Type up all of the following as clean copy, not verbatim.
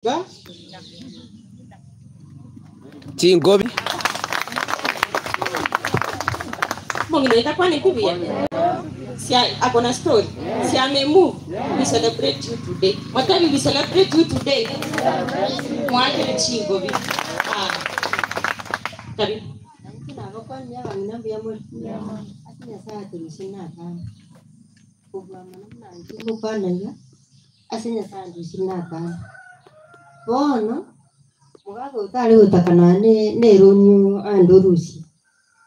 Ba? Chingobi. Mongino itakuwa ni kubia. Si akona story. Si amemove. We celebrate you today. What time we celebrate you today? Mwake Chingobi. Karibu. Kwa nyama ninambia mwali. Asinya saa tulisina kana. Kubwa manamna ngiku kana ya. Asinya saa tulisina kana. Bono mugago utali utakana ne ronyu andorusi.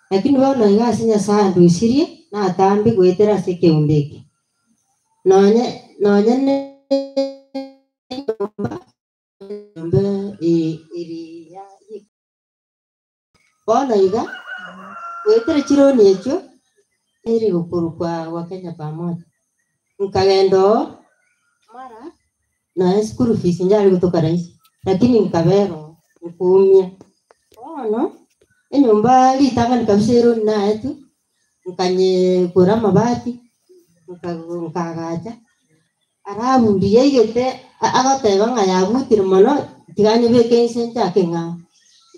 Lakini bono iga asinya saa tuisirie na atambi gwetera seke umbeke. Nonya ne iri ya bono iga gwetera chironi echo iri gukuru kwa Kenya pamoja. Nkagendo mara na school fees njari kutoka rais lakini nkabero nkuumia bono enyumba litaka nikabisero na etu nkanye kura mabati nkagacha arabu ndiye igete agateba ngayabutira mono tiganye beke insenta kenga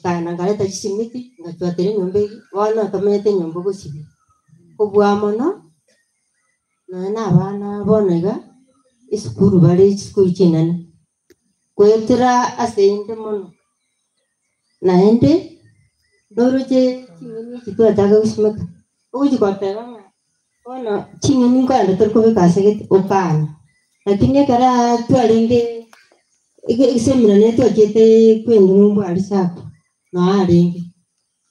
kana ngareta chisimiti ngatwatere nyumba bono kamete nyumba gusibi kubwa mono na abana bonega iskuru bali iskuru chinane kwetira asende mono naende doroje chingeni kitwa daga usmaka uji kwatera bona chingeni kwanda turko bekasege okana lakini kara twalenge isemina neto jete kwendi mumbu alisako na alenge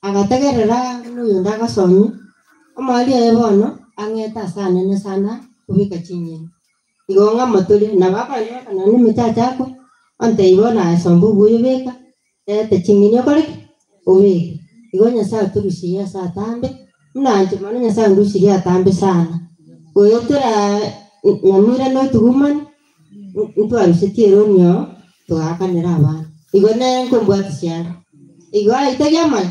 agatagerera nuyo ndaga somi amali ayebono angeta sana kubika chinyeni igonga matuli na baba yo kana ni mchacha ko ante ibona sombu buyubeka ete chingini kole ubeka igonya saa turushia saa tambe mnanje mananya saa ndushia tambe sana kwetera nyamira no tugumani mtu arusetiero nyo to akanera abana igone ngombwa tishara igwa itagyama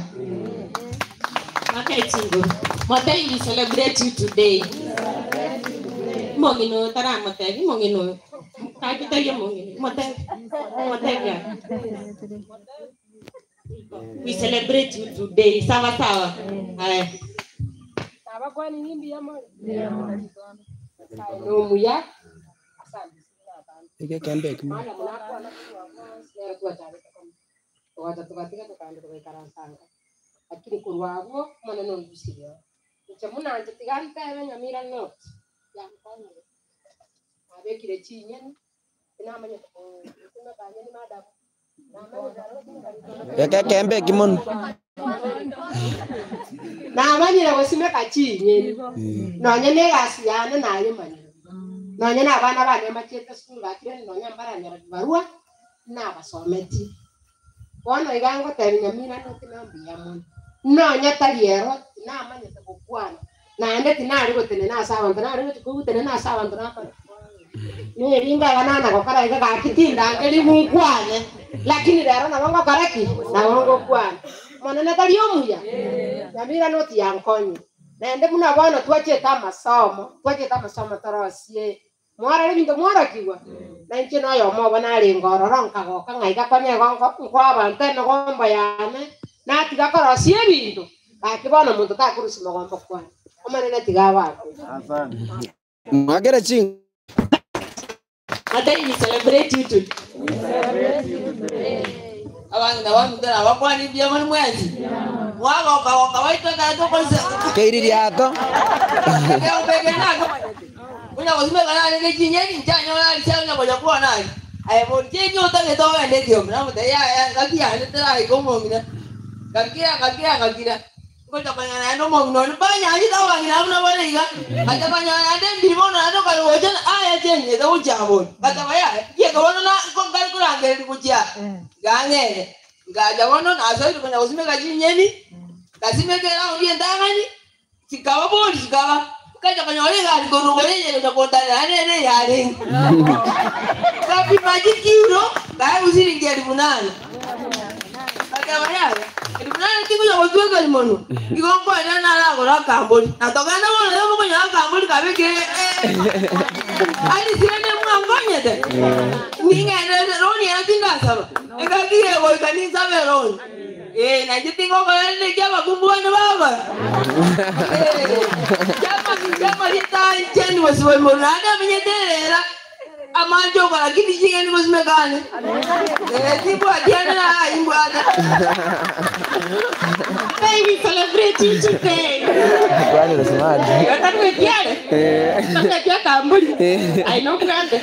Okay, Chingo. Motai we celebrate you today. Mongino tara motai mongino. Kapita ya mongino. Motai ya. We celebrate you today. Sawa. Haya. Sawa kwa ni nyimbi ya mo. No muya. Ike kembe kuma. Mala mnako na kwa wata tukatika tukaenda tukaikarananga. Lakini kurwabo mwana no ndushiyo. Nchamuna anje tiganta nyamira no. Ya mkono. Abekire chinyeni. Inamanya kuna kanyeni madabu. Ike kembe kimono. Na amanyira wasime kachinyeni. Nonya negasiana naye manya. Nonya na abana bane machete school bakire nonya mbaranya barua na basometi. Bono igango tebinyamira no kinambia mono. Nonya taliero na amanya tekukwana. Na ende tinari gotene na sawa ntanari gotene na sawa ntana. Ni ringa banana kokara iga kakitinda ngeli munkwane. Lakini lero na wango karaki na wango kwana. Mwana na taliomuya. Nyamira no tiyankonyi. Na ende muna bana twacheta masomo torosie. Mwara lebinto mwara kiwa. Na nche no yo mo bana lingoro ronka go kangaiga kwanye gongo kwa bante no gomba yane. Na tiga korosie bintu. Akibona muntu takurusi mogomba kwa. Omane na tiga wa. Asante. Mwagera ching. Today we celebrate you today. Wangu tena wakwani bia mwana mwezi. Waka waita kato konse. Kairi yato. Kaya ubege nako. Una wasime kana nge chinyeni njanyo na alisema ngoja kuwa nani. Ayo chenyo utange to ende dio na mute ya kakia ne tera ikomo mina. Kakia. Ngoja banya no mo no banya aji tawa ngira mna bana iga. Aja banya ande mbiribona ndo kali wojana aya chenye da ujabo. Kata baya ye ko na ko kali kurangere kuchia. Gangere. Ngaja wono na so kunya usime kajinyeni. Kasime kera uri ndangani. Sikawa bodi sikawa. Kaja banya ole gari ko rogoye ndo ko tana ne yare. Kapi majiki uro. Kai usiri ngeri bunana. Kaja baya. Ibunana tingu ya wajua kali mono. Igongo ina na la ko la kamboni. Na tokana wona yo ko ya kamboni kabeke. Ali sirene mwangonya de. Ninga roni atinga saba. Ngakire ko kanisa veroni. Na jitingo ko ele jama kumbuana baba. Jama hita cheni wasiwe mulada mnyedelera. Amanjo kwa lakini chingeni kusimekane. Tibu adiana na imbwana. Baby, celebrate you today. Kwani unasemaje? I know grande.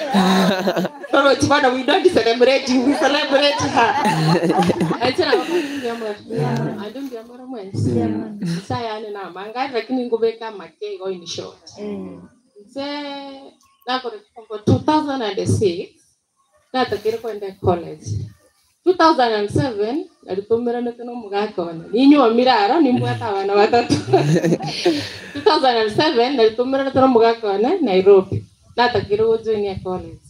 No, Chibana, we don't celebrate you, we celebrate her. I said, I don't get more months. Saya na manga, lakini ngubeka make go in short. Say, na kwa 2006, na takiri kwenda college. 2007 alitumira netono mugakona ninyo mirara nimbwata abana batatu 2007 alitumira netono mugakona Nairobi natakire junior college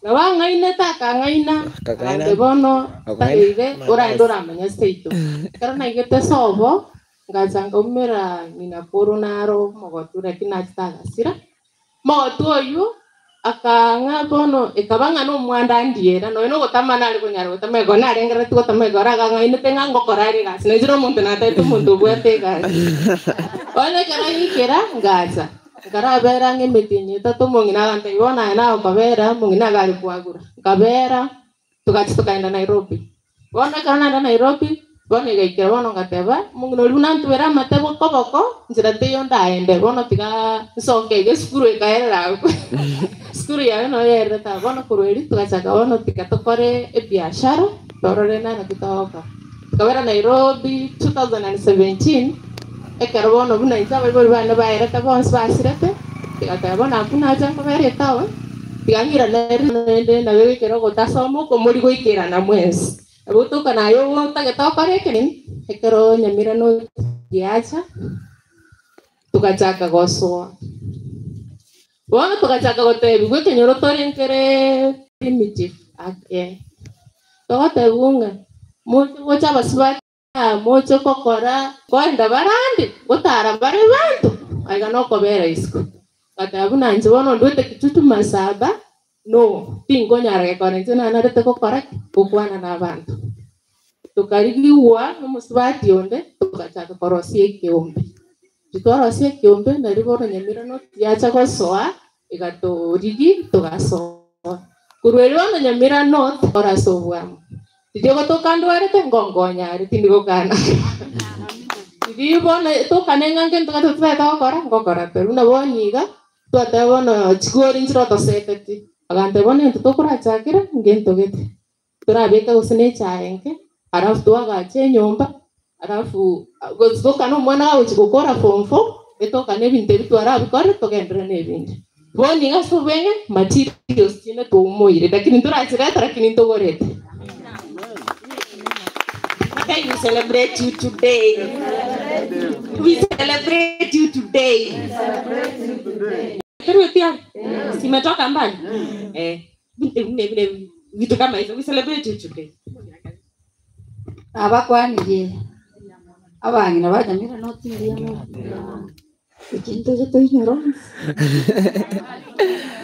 na wangaina takangaina ndebono tagire uraindora manya state karana igete sobo ngazanga umira Ninapuru naro mogotura kinachitagasira mogotu oyu akanga bono ekabanga no mwanda ndiera no eno gotamana ali kunyara gotamego na rengera tu gotamego raga ino tenga ngokorari gas ne jiro muntu na tetu muntu bwete gas ole kana ikera ngaza ngara bera ngemetinye tatu mungina gante ibona na okabera mungina gali kwagura kabera tukaenda Nairobi bona kana na Nairobi bona igaikera bona ngateba mungino luna ntwera matebo koboko njira teyo ndaende bona tiga soke gesukuru ikaera skuru ya no yera ta bona kurweli tukachaka bona tikatokore biashara torore na kitoka tukawera Nairobi 2017 ekero bona buna itaba bana baera ta bona spasirete tikata bona kuna jango bere tawe tigangira nende na wewe kero gotasomo komuri goikera na mwezi abutuka nayo taketokore kini ekero nyamira no giacha tukachaka goswa bona tukachaka gotebi gwe kenyoro torenkere primitive ake togotebunga mocha baswa mocha kokora kwenda barandi gotara bare bantu aiga no kobera isko katabuna nje bona ndote kitutu masaba no tingo nyara gekone tena narete kokora kokwana na bantu tukarigiwa muswati onde tukachaka korosie kiombe tukorosie kiombe na riboro nyamira no yacha gosoa igato rigi tugasoa kurwelwa na nyamira no torasowa ndigo tokando arete ngongonya arete ndigo kana ndigo na tokanenga ngento kato tweta okora ngokora pero na bonyiga twata bono chigori njiro to seteti agante bono tokora chakira ngento gete turabeka usine chaenke arafu tuagache nyumba arafu gozoka no mwana wa uchikokora form 4 etoka nebinte bitwara bikore togendera nebinde boni ngasubenge materials tine to moire lakini turachira lakini togorete. Hey, we celebrate you today. We celebrate you today. Pero tia simetoka mbali vitu kama hivyo we celebrate you today. Abakwaniye abangina banyamira notindiamo ikinto je toinyoro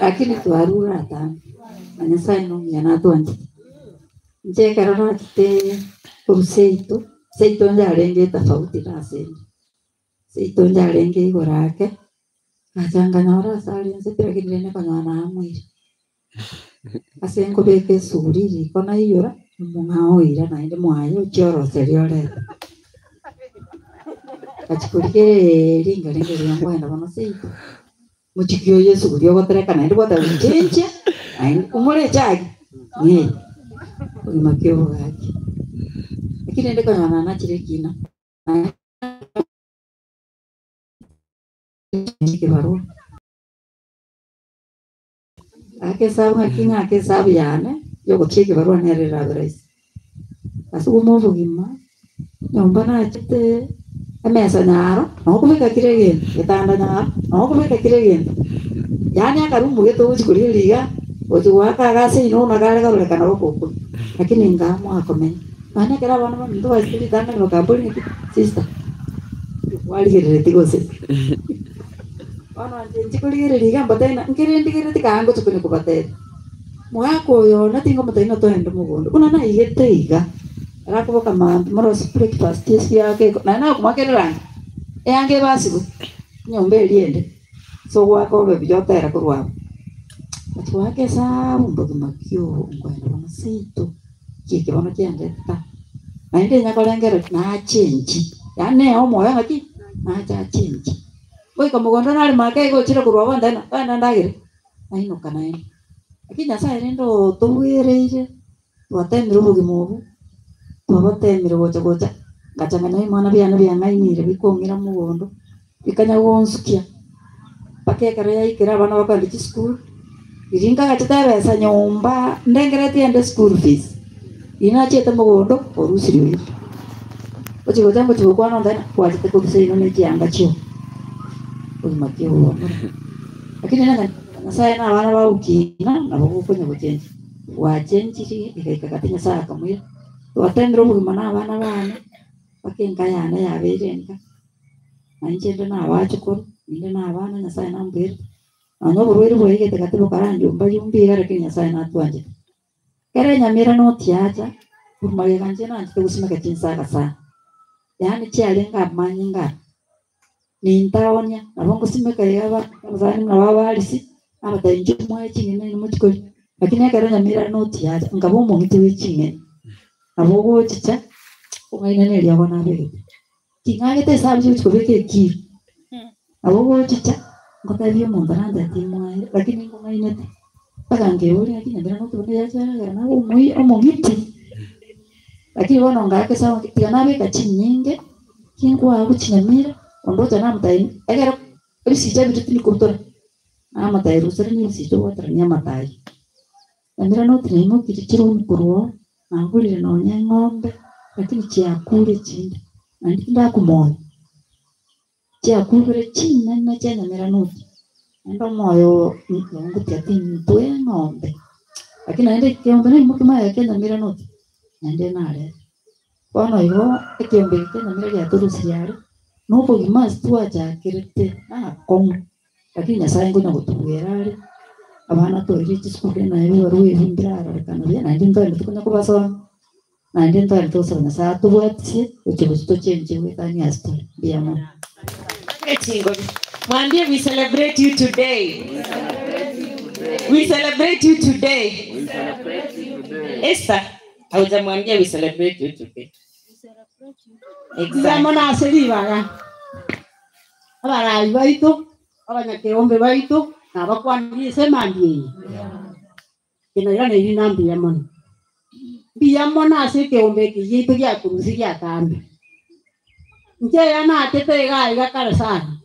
lakini tuarura ta anasa no yana tuanti je karona kite kurseito seito ndarenge tofauti na seni seito ndarenge igorake ajanga nora sali nsetira kidene kanyana amwiri asengo beke suriri kona iyora mungao ira na inde mwayo choro seriore achikurike ringa yangwana bano seito muchikyo Yesu kudio gotereka na inde bota chenche ai umore chagi ni ulimakyo gaki lakini inde kanyana na chirekina Kibaru ake sabu hakinga ake sabu yana yoko cheke barua nere rabraisi asuko movo gima nyomba na chete amesa nyaro nokubeka kiregen etanda nyaro nokubeka kiregen yani akarumbu geto uchikuri liga otuwaka gase ino nagare kabule kana boko lakini ngamo akomen bana kera bana ndo wasili tanda no kabuli sister wali gereti gose Ona nchikuligire liga mbotena ngirindigire tikango tukune kubatete. Mwako yo natingo mutena to hendo mugondo. Una na igete iga. Arakuboka mambi moro breakfast yake na kumakerera. Yange basibu. Nyombe liende. So wako be byotera kurwa. Ati wake sa mbogo makyo ngwenda bamasito. Kike bana kyandeta. Naende nyakolengero na change. Yane omo yangaki na change. Boy como gondo na make go chiro kurwa banda na ndagire. Aino kana. Akinya sa rendo tuwereire. Watemiro bugimobu. Wabatemiro gocha. Gachangana imana byana byangainire bikongira mugondo. Bikanya wonsukia. Pakekare yaikira bana bakandi school. Iringa gachitebesa nyumba ndengere tiende school fees. Ina chete mugondo orusirio. Ochigo jambo chukwa no ndana kwa chete kubisino ne kianga chio. Umakio. Lakini nasaya na bana ba ukina na bokunya kuchenji. Wa chenji ikakatinya saa kamwe. Watendro mugimana bana bakenga yana yaberenga. Anjende na wachukuru inde na abana nasaya na mbere. Ano burweri bwege tekatebo karanje umbayumbi gara kenya saya na twanje. Kere nyamira no tiacha umage kanje na ntete gusima kachinsa kasa. Yani chialenga manyinga. Nintaonya nabongo simeka yaba bazani na babalisi abatainje mwa chingene ni muchikoli. Lakini kere nyamira no tiacha ngabo mu miti wechingene. Abogo chicha umaina ne lya bana bege. Kingagete sabji uchikobeke ki. Abogo chicha ngotabyo mumbaranda timwa lakini ngomainete. Pagange uri akina ndira no tubone yacha na umui omongiti. Lakini wana ngake sawa kianabe kachinyinge kingwa abuchinyamira ondota na mutai egera risija bitini kurtora na mutai rusere ni risija watranya mutai ndira no trimo kichiro mkuruo na ngulire no nyang'ombe lakini chiakure chinde andinda kumoyo chiakure china na chanya mira no ndo moyo ngutia tintwe ng'ombe lakini aende kiombe ni mukima yake na mira no nande nare bono igo ekiombe na mira ya turusiare no pogimas tuacha kirete komu lakini nyasaye ngonya gutubwera abana to iri chikure na iwe ruwe vindrara kana bya na ndinto ndikunya kubasoma na ndinto nditosa na saa tubwatse ukibusto chenje wetani asto biamo Chingo. Mwambie we celebrate you today. We celebrate you today. Esther, haujamwambia we celebrate you today. Exactly. Na asili baga. Abara baito, abanyake ombe baito, na bakwani sema ndiye. Kina ni nambi ya mona. Biya mona asike ombe kijitu ya kurusi ya tambi. Nje yana atete ga kala sana.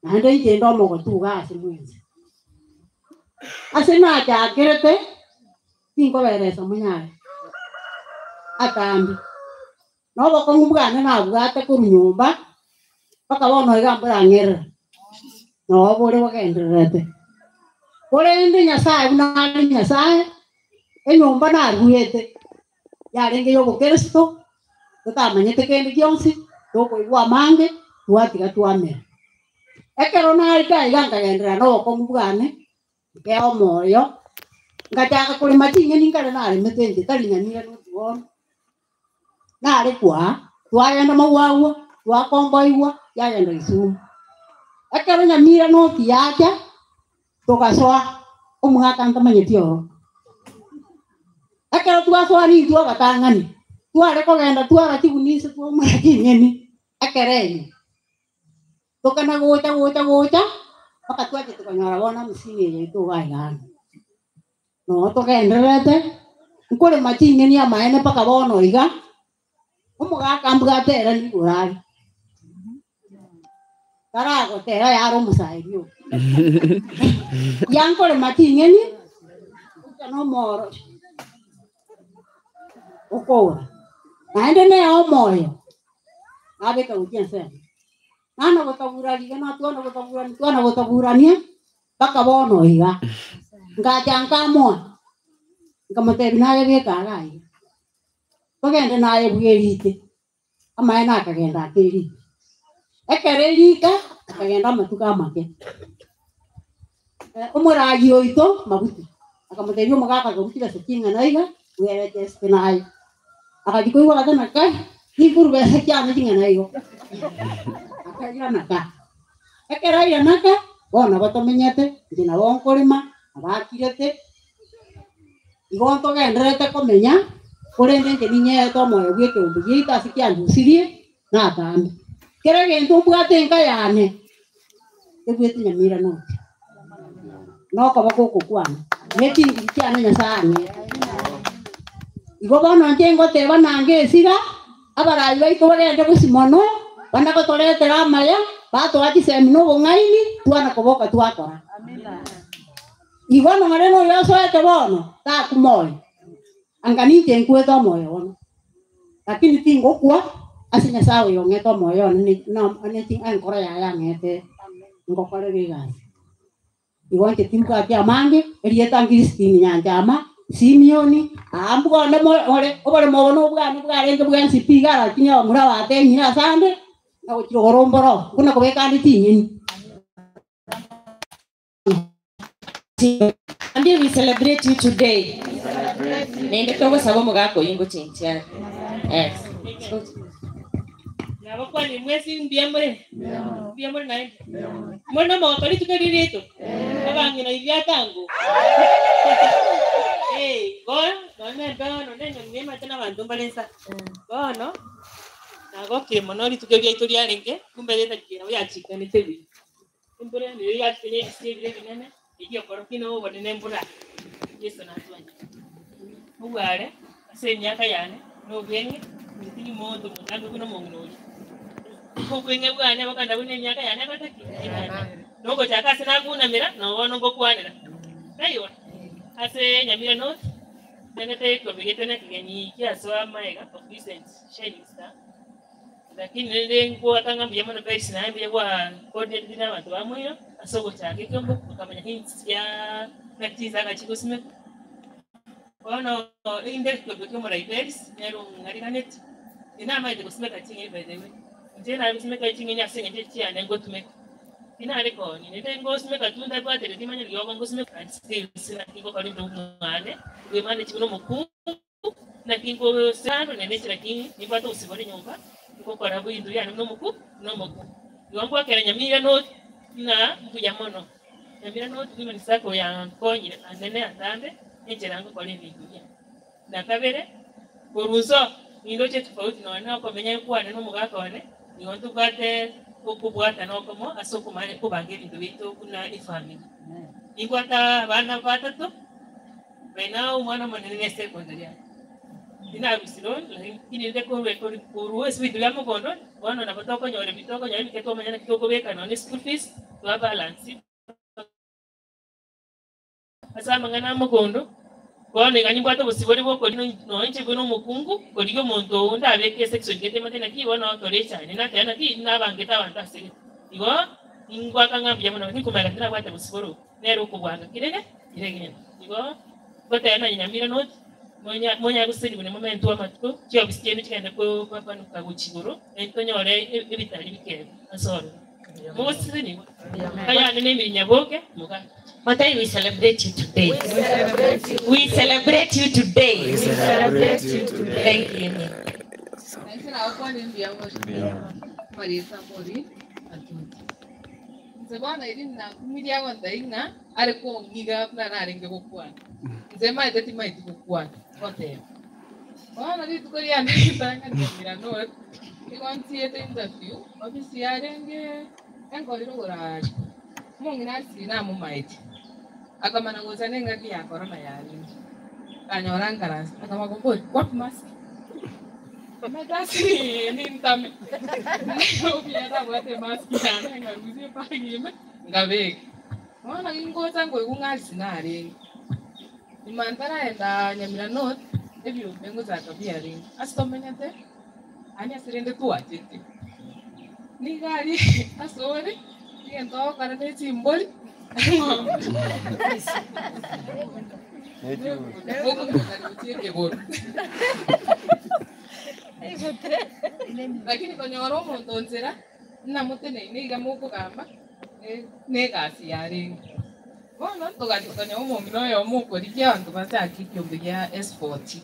Na ndio ndo mogo tu ga asimuzi. Asema acha kerete kingo beresa munyare. Atambi. No boko ngumugane na bwate ku nyumba. Paka bono igambura ngera. No bore wagenderete. Bore ndi nyasaye na nyasaye. Enyumba na ruete. Ya renge yo Kristo. Tutamanyete kende kionsi. Toko igwa mange. Tuatiga tuame. Ekero na alika iganga gendera no boko ngumugane. Keo moyo. Ngachaka kuli machinge ningale na ale metende talinya nira no tuona. Na alikuwa twagenda mauaua twakomboiwa yagenda Isumu ekero nyamira no tiacha tugacoa umugaka ntamanyetio ekero twacoa ni twagatang'ani tware kugenda twagachigunise twamurakinyeni ekereni tukana gocha paka twache tukanyora bona musini yetu gaigana no tugenderete nkore machinge ya maene paka bono iga umugaka mbwatera ni urari karago tera yaro musairio yankole matingeni no moro okora naende ne omoyo abeka ujense nana gotaburariga na tuona gotaburania baka bono iga ngajanga mo ngamatebi naye bekagai Pagende naye bwerite. Amaye nakagenda akiri. ekererika akagenda matuka make umuragi oito mabuti akamuterio mugaka gukira sekinga naiga werete spenai akajikoiwa kana kai hikuru besa kyane kinga naigo akagira naka ekeraia naka bona batomenyete ndina wonkorima abakirete igonto genderete komenya kurende nkinye to moyo gwike umbigita sikiandusirie na tambi kera gento bwatenga yane egwete Nyamira no ko bakoko kwana neti kyane nyasane igo bono njengo teba nange siga abarayi baito bagende busimono bana ko toretera maya bato ati semino bongaini tuana koboka tuakora amina igo no mareno yoso ete bono ta kumoy angani tenkueto moyo wono lakini tingo kwa asinya sawe yongeto moyo ni no aneti ankora ya ngete ngokore biga igonte timka kya mange elieta Kristini nyanjama Simeoni ambugo ne ore obore mono bwana bwarenge bwansi pigara kinya mura wate nyina sande na uchoromboro kuna kubeka nditi nyini. And we celebrate you today. Nende togo sabo mugako yingo chincha. Yes. Na bakwa ni mwezi mbiamore. Mbiamore na. Mwana mo kali tukadireto. Abangi na ivya tango. No nyema tena bantu balensa. Bono. Na goke monori tukebya itoria renge kumbe leta kira ya chikani tebi. Mbure ni ya tene sivile binene. Iyo korokino wone nembura. Yesu na twanya. Uware asenya kayane no bwenge ndi moto mutango kuno mongono. Ko bwenge bwane bakanda bune nyaka yane bataki. Noko chaka sina kuna mira no wono ngokwanira. Nayo. Ase Nyamira no nengete ko bigete kigenyi kiaswa maega of Vincent Shining Star. Lakini nende ngo atanga mbiyamo na pesa na mbiye kwa coordinate dina watu bamoyo asogo chake kyombo kamanya hints ya nakitiza akachigosime ono inde ko byomo raibers nero ngariganet ina maide kusimeka chingi by the way njena kusimeka chingi nya senga nje cyane ngo tumeka ina ariko ni nende ngo simeka tunda kwa tele timanya liyo ngo simeka skills na kingo kali ndo ngane we mane chino muku na kingo sano nende chira kingi nipata usibone nyumba ko rabu indu ya no muku yongo akera Nyamira no na mbuyamono Nyamira no tuli manisako ya konyi anene atande njerango kwa levi dunia na kabere kuruzo ndo chetu tofauti na wana kwa menya kwa neno mugaka wane ni wantu bate kubwata no komo asoko mane kubangeri duito kuna ifamily ingwata bana batatu bena umwana manene secondary ina bisilon lakini ndeko record kuru swidu ya mugondo wana na batoko nyore bitoko nyore biketo manyana kitoko beka no school fees to balance asa mangana mugondo wana nganyimba to busibore boko no nje bino mukungu kodiyo muntu unda abeke section kete matena ki wana otorecha ni na tena ki na bangeta bantase igo ingwa kanga byamana ni kumaka tena kwata busiboro nero kubwanga kirege igo botena Nyamira no monya gusiri bune momento amatuko cyo bisikene cyane ko papa nukaguchigoro entonyore ibitari bikebe asoro musiri kaya nene nyaboke muka Matai, we celebrate you today. We celebrate you today. Thank you. Naisha hapo ni mbiamore Marisa Mori atuti Nzebana ili na kumidia wanda inga ariko ngiga na naringe kokwana Nzema itati maiti kokwana kote wana ni tukori andi kitanga Nyamira no ikonti ete interview ofisi yarenge engoriro goraje mungina sina mu maiti akamana ngozane ngaki ya korona yali kanyoran karas akamakombo what mask Matasi ni ntame ubiera wate mask yana ngaruzie pagime ngabeke wana ingoza ngo ikungazi nare imantara enda Nyamira North ebyo bengo za kabia ring astomenyate anya sirende tuachete ni gari asore ngento karane chimboli lakini kwenye waromo ndonzera na mutene ni ga muko kamba ne kasi yari bono tukanya umumino yo muko rikia antu basaki kyombe ya S40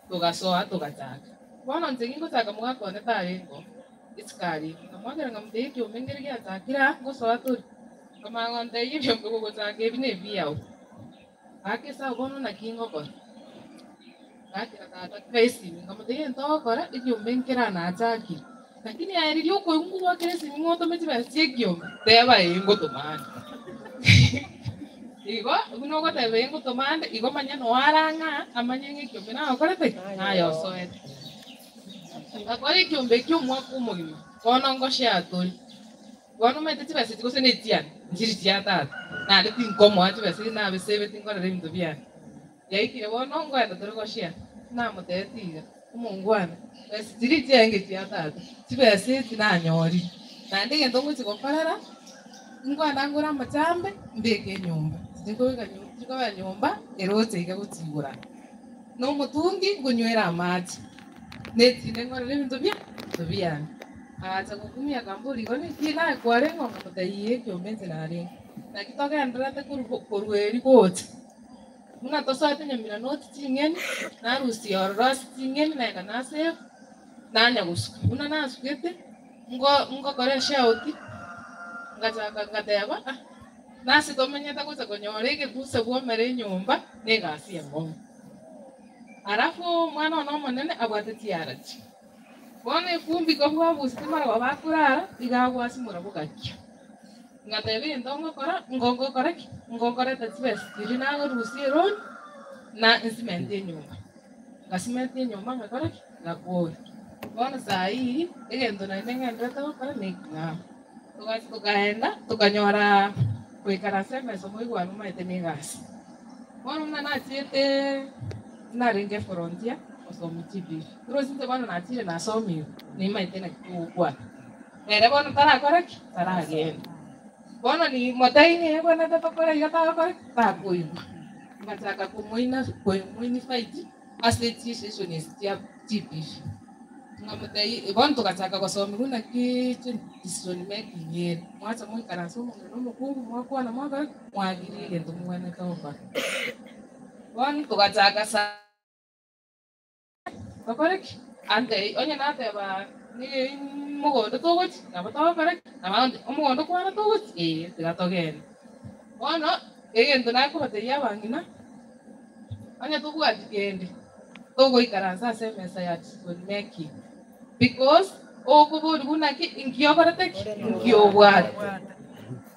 tugasoa tugataka bono nzingo taka mwako ne tarengo iskari kamwaga ngamde kyombe ngiri ya takira gosoa tu kama ngonde yibyo ngo take bine biao akisa bono na kingo ko akira tata kresi ngamde ento kora ikyombe nkira na ataki lakini aeririo ko ungu wa kresi ngoto meti basie kyombe teba ingo tomani igo uno ko tebe ingo tomani igo manyano waranga amanyenge kyombe na okorete ayo soet akore kyombe kyomwa kumugima kono ngoshe atoli kono meti basi tiko sene tian njiri tiata na de tinkomo ati basi na besebe tinkora de mtu bia yaikire bono ngwenda torogoshia na mutetiga umungwana basi tiri tienge tiata tibese tinanyori na ndege ndongo tikokorera ngwana ngora machambe mbeke nyumba tiko ba nyumba erote ikagutibura no mutungi ngunywera amaji neti ngora de mtu bia acha kukumia kamburi koni kila kwarengo mutayiye kyombenze nari na kitoka ndrate kurweri kote muna tosate nyamira noti tingeni na rusi oros tingeni na kana save na nyagusu muna na sukete ngo kore shauti ngacha ngateba na sitomenyeta kuza konyoreke kuse bwomere nyumba negasi yango arafu mwana no monene abwateti yarachi bone fumbi ko bwa bustima babakurara igagwa simura bugakya ngatebe ndongo kora ngongo koreki ngongore tatsibes irina rusi ron na insimenti nyumba ngasimenti nyumba ngakoreki ngakoi bone sai egendo na nengendo kora nekna tukaenda tukanyora kwikara sema somo igwa numa etenegasi bone na tiete na renge frontier osomi tibi rosinte bana na tire na somi ni maitena kwa ere bone tara koreki tara again bono ni motaini bwana tatokora igata kore takuyu ngataka kumuina fight aseti session istia tipi ngamotai bono tukataka kusoma kuna kitu decision making yet mwacha mwe kana somo no mukungu mwako na mwaka mwagirire ndo mwana kaopa bono tukataka sa koreki ante onye nate ba ni mugondo togochi nabato kare namande omugondo kwana togochi tigatogen bono egento nako bateya bangina anya tugwati kende togo ikaransa semesa ya make because okuburi bunaki inkiyobarate inkiyobwat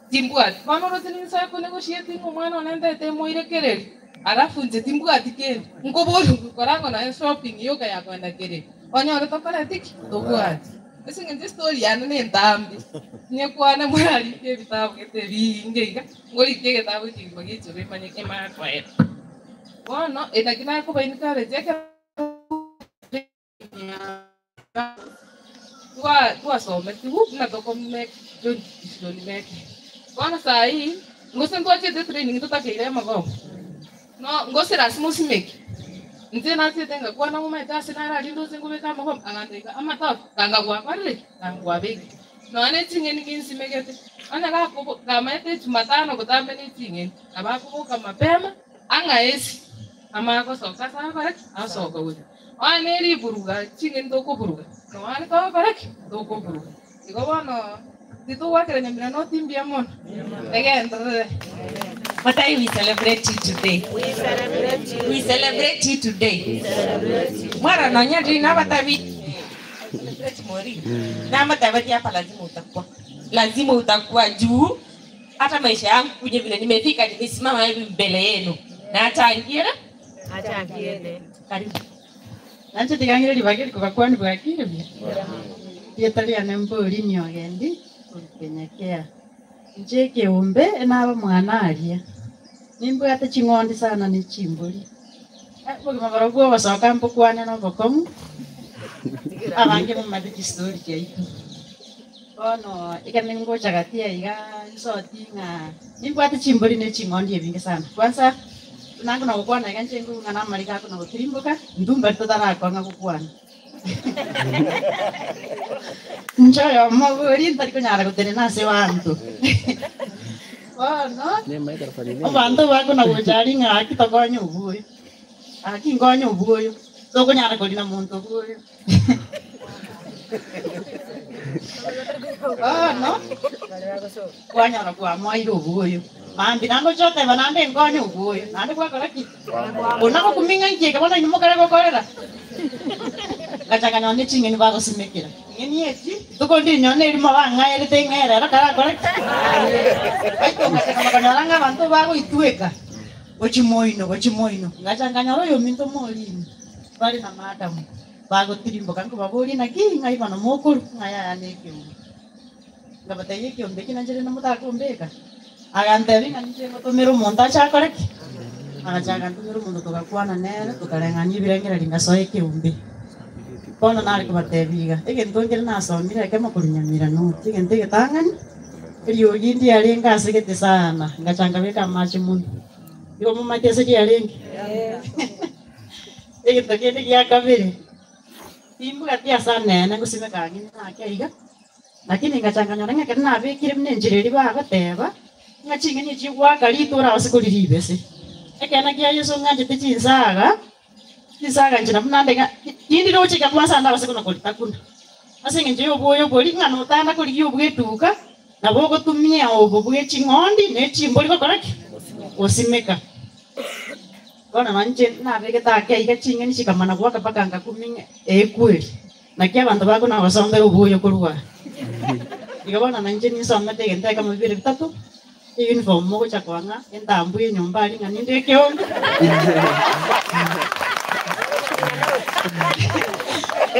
timbwat bono rotini sa ko negotiate ngomwana onende temoire kereri arafu nje timbwati kende nkobori korango na shopping yoga ya kwenda kereri onyore tokora tiki togwati Ese nge story yana ne ndambi. Nye kwana mwali ke bitabu kete binge. Ngoli ke kitabu kingo gicho bimanye ke ma kwa. Bono edakina ko bainika rejeka. Tua some tu na to come don mek. Bono sai ngosen to ache de training to takire mago. No ngose Rasmus mek. Nje na tenga kwa na mama ta sinara lindo zingu beka mago angandika amata kanga kwa pale kangwa beki. No ane tingeni kinsi megete. Ana ka ko kama ete Jumatano kutambe ni tingeni. Abako kama pema anga esi. Ama ko soka sa correct aso ko wuta. Ane ri buruga tingeni to ko buruga. No ane ko correct to ko buruga. Iko bono ditu wa kere nyamira no timbia mon. Again. What I we celebrate you today. We celebrate you today. Mara no nyati na batabi. Celebrate mori. Na batabi hapa lazima utakuwa juu. Hata maisha yangu kwenye vile nimefika nimesimama hivi mbele yenu. Na hata ngira karibu. Nanche tigangire libagiri kwa kwani bwakire bya. Yetali anembori nyogendi kukenyekea. Njeke umbe na mwana alia. Nimbo ate chingondi sana ni chimbuli. Bogi mabaragwa basoka mpo kwana no bokomu. Abange mu madiki story kya. Ono ikaningo chagatia iga soti nga. Nimbo ate chimbuli ne chingondi ebinge sana. Kwanza nangu na kukwana iga nchengu ngana marika ko na kutimbuka ndumba tutara ko nga kukwana. Njoyo maburi ntari kunyara gutene nase wantu. No? Abantu bako na bujari ngaki tokonyo ubuyo. Aki ngonyo ubuyo. Toko nyara kolina muntu ubuyo. No? Kwanyara kwa mwairo ubuyo. Mambi nando chote banande ngonyo ubuyo. Nande kwa koraki. Unako kuminga nkieka bana nyumukare kokorera. Kachanganya chinge ni bago simekira. Ngeni eti tuko ndi nyone iri mabanga ere tengera kara correct. Aito makanya bantu bago itueka. Ochimoino. Ngachanganya royo minto molini. Bali na madam. Bago tirimbo kanko baboli na kinga ibana mokuru ngaya aneke. Ngabataye ki ombe kinanjere na muta kombeka. Aganteri nganje ngotomero monta cha correct. Achaga ntumero mundo tukakwana nere tukarenganya ibirengera lingasoeke umbe. Kono nari kubatebiga egentongere nasomire kemo kulinyamira no tigentege tangani iyo yindi yalenga asigete sana ngachanga beka machi mundu yo mama tese yalenga egentogere ya kabiri timbu katia sana na kusime kangi na kaiga lakini ngachanga nyoranga kana bekire mnenjireri bagateba ngachinge ni chiwa kali tora asikuliri bese ekana kia yeso nganje tichinsaga Isaga njina mnandega yindi no chika kwasanda basekona kolitakunda asinge nje oboyo boli ngano tanda koli yobwetuka na bogo tumia obo bwe chingondi ne chimboli kokoraki osimeka kona manje na bege take ika chingeni chikamana kwaka pakanga kuminga ekweli na kia bantu bako na basombe oboyo kolwa ikabona nanje ni somete genta kama bibiri bitatu uniform mo cha kwanga entambu yenyumba ali ngani ndekyo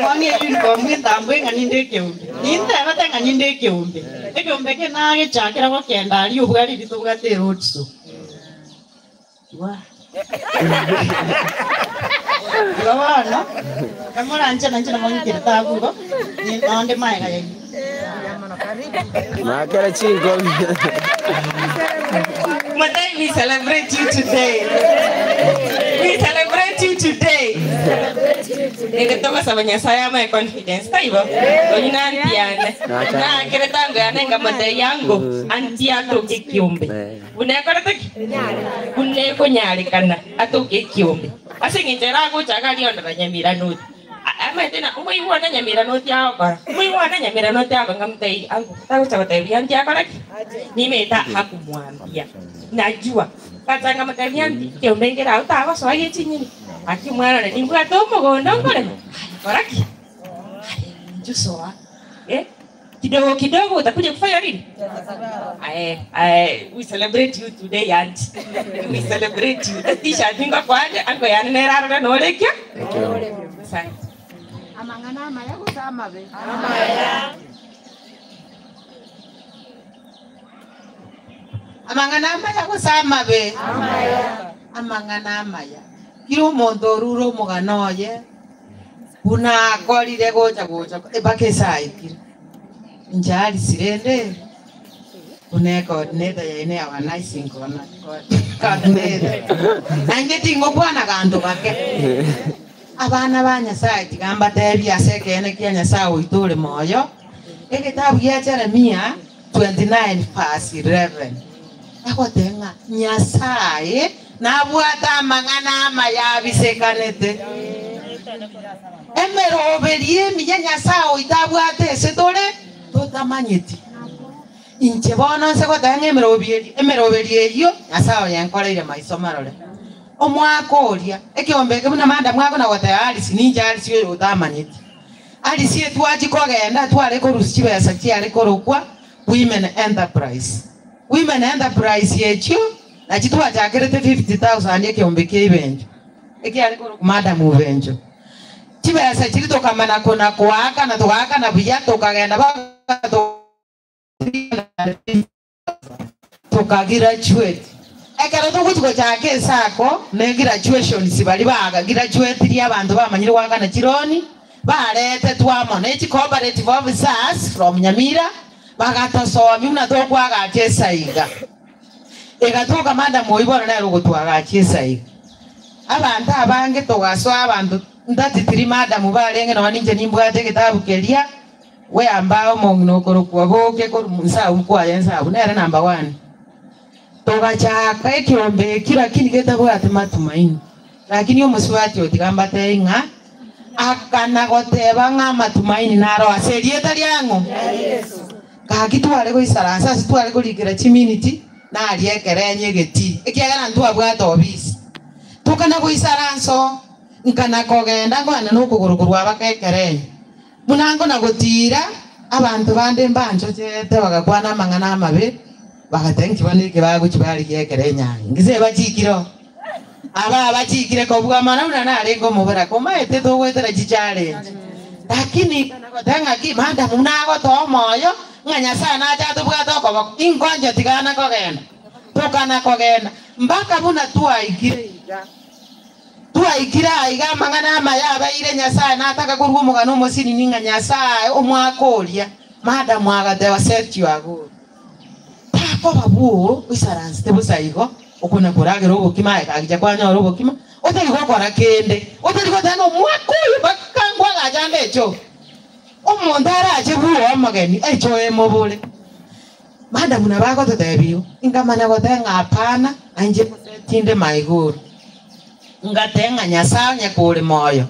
Mwangi uniform entambu ngani ndekyo ninde batanga ndekyo ekyo mbeke nage chakira ko kenda ali ubwali bitugate rotso wa Lawana kamera ancha mwangi kirta bugo ni onde mai ga yangi Makara chingo. Madai, we celebrate you today. We celebrate you today. Nikatoka sabanya saya my confidence. Taibo. Onyina antiane. Na kiretango yanenga madai yangu anti atoke kiumbe. Unekora taki? Uneko nyari kana atoke kiumbe. Asinginjera ko chakali ondra nyamira noti. Ama tena umeiwana nyamira noti yako. Umeiwana nyamira noti yako ngamtai angu. Tahu sababu yanti yako laki. Nimeta hakumwambia. Najua katanga matanianti kiumbengera utawa swaye chinyini. Akimwana na nimbu atomo gondo ngore. Koraki. Jusoa. Kidogo utakuja kufanya nini? We celebrate you today auntie. We celebrate you. Tisha tinga kwaje ango yanera no lekya? Sai. Amangana maya kusama be. Amaya. Amangana maya kusama be. Amaya. Amangana maya. Kiro mondoruro muganoye. Una kolire gocha ebakesa ikira. Njali sirende. Une coordinator ya ine awa nice ngona. Coordinator. Nange tingo bwana kanto kake. Abana banya sai tigamba tebi aseke ene kianya sawo itole moyo. Ekitabu ya Jeremia 29:11. Akotenga nyasaye nabwata mangana mayabisekanete. Emero oberie minya sawo itabwate setole totamanyeti. Inche bono se kotanga emero oberie yo nyasawo yankoleire maisomarore. Omwakoria ekiombeke buna manda mwako na watayari sininja ali siyo utamanyeti ali siye tuaji kogenda twale ko rusibesa cyale ko rokwa women enterprise yecho na chitwa chakerete 50,000 ekiombeke ibenjo ekiale ko madam ubenjo chibesa chirito kamana kona kwaka na twaka na buya tokagenda ba tokagraduate ekero tukutuko chake sako ne graduation sibali baga graduate ri abantu bamanyire wangana chironi barete twamo ne cooperative officers from Nyamira bagatosomi una tokwaga chesaiga egatoka manda moibora na rugutwaga chesaiga abantu abange togaso abantu ndati tiri madam barenge no ninje nimbwate kitabu kelia we ambao mongno korokwa boke ko munsa umkwa yensa bunere number 1 togachaka ekiombe kila kini kitabu ati matumaini lakini omuswati otigamba tenga akana goteba nga matumaini naro aserieta lyango ya Yesu kakitwale ko isaransa sitwale ko likira community na aliekerenye geti ekiagana ntu abwato obisi tukana ko isaranso nkana kogenda ngwana nokugurugurwa bakekerenye munango na gutira abantu bande mbanjo chete bagakwana mangana amabe bagatenki banike bago kibali yekerenya ngize bachikiro aba bachikire ko bwamana na arengo mubera koma ete to wetera chichale lakini kana gotenga ki manda munago to moyo nganya sana acha to bwato ko ingonje tigana kogenda tukana kogenda mbaka buna tuaikire tuaikira aiga mangana maya baire nyasaye nataka kurumuga no musini ninga nyasaye omwakoria mada mwagate wa set you ago tako babu isaranse tebusaigo okuna kurage robo kima akija kwanya robo kima otali gukora kende otali gotano mwakoyo bakangwa gajande echo omondara aje buo amageni echo emobole mada muna bako totebio ingamana gotenga apana anje tinde maiguru ngatenga nyasaye nyakure moyo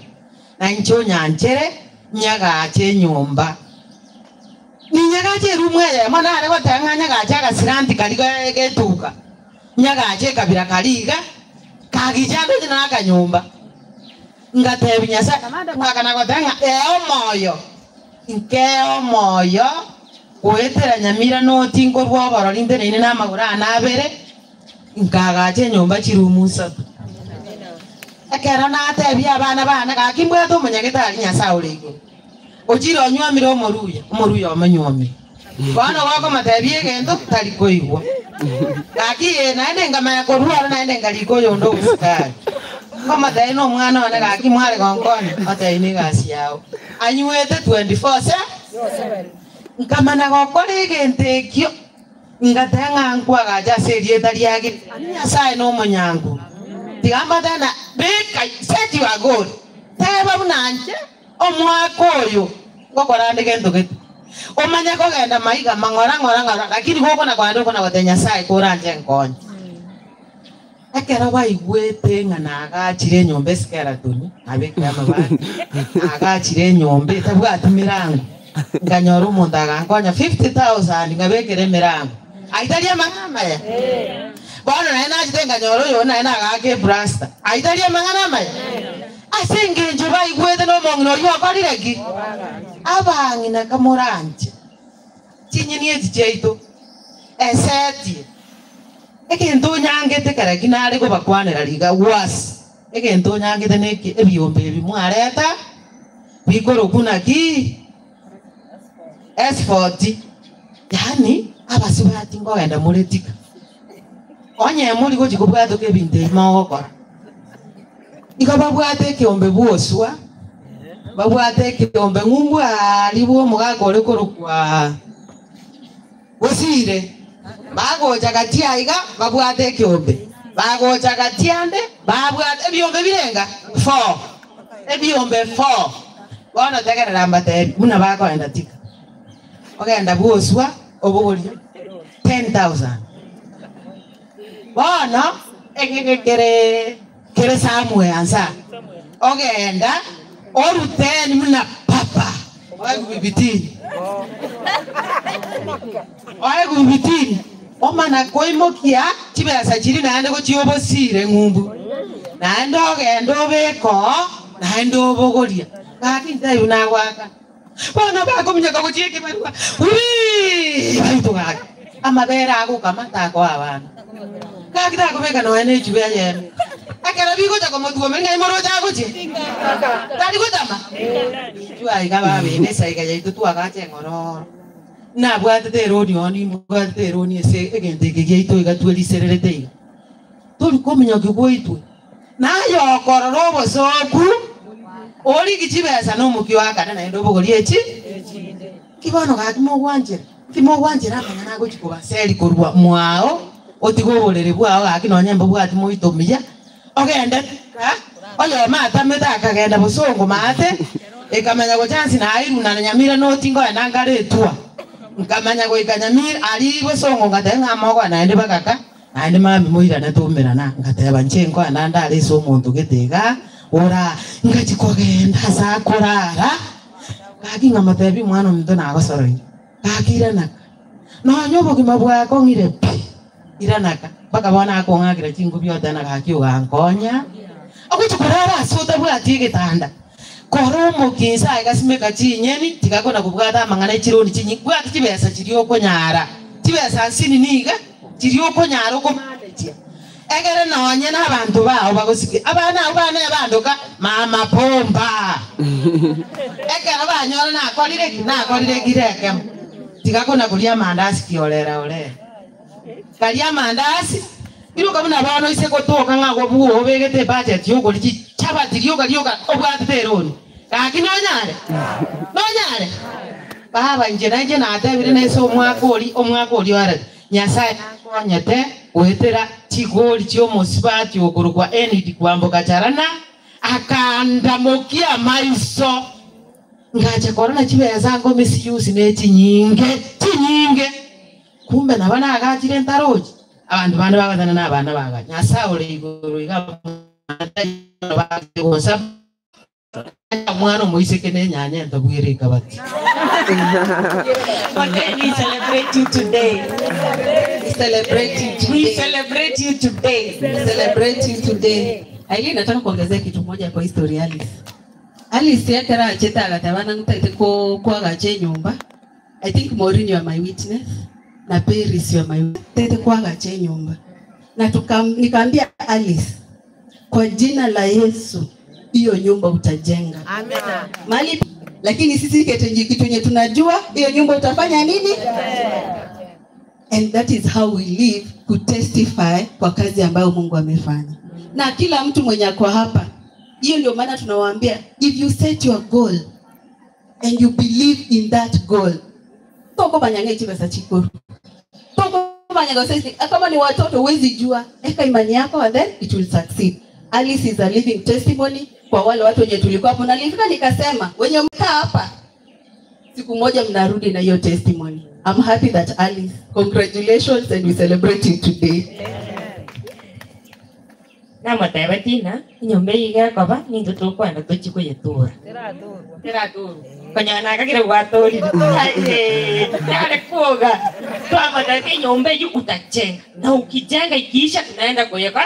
na ncho nyanchere nyaga ache nyumba ni nyaga ache rumwele mana ale gotenga nyaga ache gasiranti kaliga getuka nyaga ache kabira kaliga kagijando jina ka nyumba ngatebi nyasaye kamanda mwakana gotenga moyo nkeo moyo oetera nyamira no tingo rwoboro linde nene na magura anabere nkaga ache nyumba chirumusa akera na atebi abana bana gakimbwe to munyagitari nyasaurego ochiro nywamire omoruya omanywomi bana wako matebi egendo tali koigwa gaki naende ngamaya korwara naende ngaliko yondo usitari kama dai no mwana wana gaki mwale gonkoni ataini gasi yao anywete 24/7 nkamana gokore gentekyo ngatenga nkwa gaja serie tali yake nyasaye no munyangu tigamba tena beka set you are good teba bunanje omwakoyo gokorande gento getu omanya kogenda maiga mangora lakini goko na kwando kona gotenya sai kuranje nkonye akera baigwete ngana agachire nyombe skeleton abekira mabani agachire nyombe tabwati mirango nganyoro mundaga nkonya 50,000 ngabekere mirango aitalia mangama ya bwana na ina jitenga nyoro yo na ina agake brasta aitalia mangama ya asenge njuba igwete no mongno yo akoriregi abangi na kamoranje tinyini ejijeito eseti ekento nyangete karagi nare go bakwanera liga was ekento nyangete neki ebiombe bimwareta bikoro kuna ki S40 yani abasibati ngoenda muletika onye muri go jikobwato ke binte maoko ikababwate kiombe buoswa babwate kiombe ngumbu alibuo mugakore korokwa osire bago jagatia iga babwate kiombe bago jagatiande babwate ebiombe birenga 4 ebiombe 4 bona tegerera mbate muna bako enda tika ogenda buoswa obogori 10,000 bona kere samwe ansa ogenda oruteni muna papa oye gubitini omana koimokia chibesa chiri naende go chiobosire ngumbu naende ogenda obeko naende obogoria kaki ntayo nagwaka bona bakomunyaka gochieke barua ui baitu gaki amabera ago kamatako abana kaki takobeka noene chibea yene akera bigo cha komotugo menga imoro cha gochi tali gotama jua igaba bene sai ga yitu tu agache ngoro na bwate rodi oni bwate roni ese egende gegeito igatweli sererete tuli komenya kigwoitwe nayo kororo bosoku oli kichibesa no mukiwa kana na ndo bogoli echi kibono ga kimogwanjira kana go chikuba seli korwa mwao otigobolere bwao ga kinonyemba bwati moitomia ogende Oyo mata meta kagenda busongo mate. Ikamanya go chance na airu na nyamira no tingo na ngare tua. Nkamanya go ikanyamira ali busongo ngatenga mogo na ende bakaka. Ande mami muira na tumira na ngateba nchengo na ndale so muntu gitega. Ora ngati kogenda za kurara. Kaki ngamatebi mwana muntu na agosoro. Kakira na. No nyobo kimabwa kongire. Iranaka baka bona ko ngagira chingu byota na kakiuga nkonya akuchukurara asuta bwa tigitanda koromo kinsa igasimeka chinyeni tikakona kubwata mangana chironi chinyi bwati chibesa chiriyo konyara chibesa nsini niga chiriyo konyara ko mandeje egere nonye na abantu bawo bagosike abana abandoka mama pomba egere banyora na akolire gireke tikakona kulia mandasi kiolera olera kalia mandasi iruka muna bano iseko toka ngago buo begete budget yoko lichi chaba tirioka obwa teroni kaki nonyare baba nje na atebire neso omwakoli ware nyasaye konyete wetera tigoli chio mosibati okorwa enidi kwamboka charana akandamokia maiso ngaje korona chibeza ngo misuse ne chinyinge kumbe nabana agachire ntaroji abantu bana babazana nabana baga nyasa ole igoro igaba bagosa mwana moiseke ne nyanya ndabwire kabati. We celebrate you today. We celebrate you today. Aili nataka kuongezea kitu moja kwa historia Alice. Alice yakara acheta agatabana ngutete ko agache nyumba. I think Maureen, you are my witness. Na Paris, you are my witness. Kwa agache nyumba. Na nikaambia Alice, kwa jina la Yesu, hiyo nyumba utajenga. Amen. Mali, lakini sisi kitu yenye tunajua, hiyo nyumba utafanya nini? And that is how we live to testify kwa kazi ambayo Mungu amefanya. Na kila mtu mwenye kwa hapa, hiyo ndio maana tunawaambia, if you set your goal and you believe in that goal, toko banyange chibesa chikuru. Toko banyange sisi kama ni watoto huwezi jua, eka imani yako and then it will succeed. Alice is a living testimony kwa wale watu wenye tulikuwa hapo, na nilifika nikasema wenye mkaa hapa siku moja mnarudi na hiyo testimony. I'm happy that Alice, congratulations and we celebrate you today. Na matabatina nyombe iga koba nindu tukwenda tuchiko yetura tera duru kanyana kakire watori tare kuoga kama dake nyombe yukutajenga na ukijenga ikiisha tunaenda kuyekora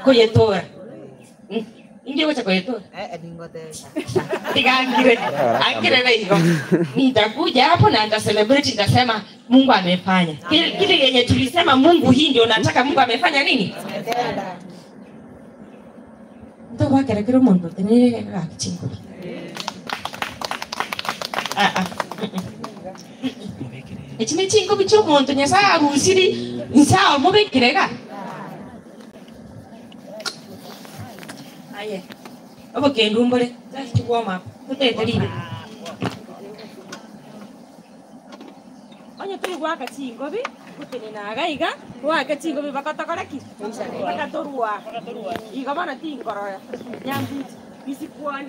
kuyetura inge wacha kuyetura angire leo nitakuja hapo na nita celebrate, nitasema Mungu amefanya kile yenye tulisema Mungu, hii ndio nataka Mungu amefanya nini. Ndo wakera kiro mundo tenere chingo echine chingo bicho mundo nyasa arusiri nsa mubekirega aye abo kendumbole tati kuoma kutetelibe onye tuli gwaka chingo bi kutenena gaiga gwaka chingo bi bakatokoreki bakatorua igabana tingoroya nyambi bisikuone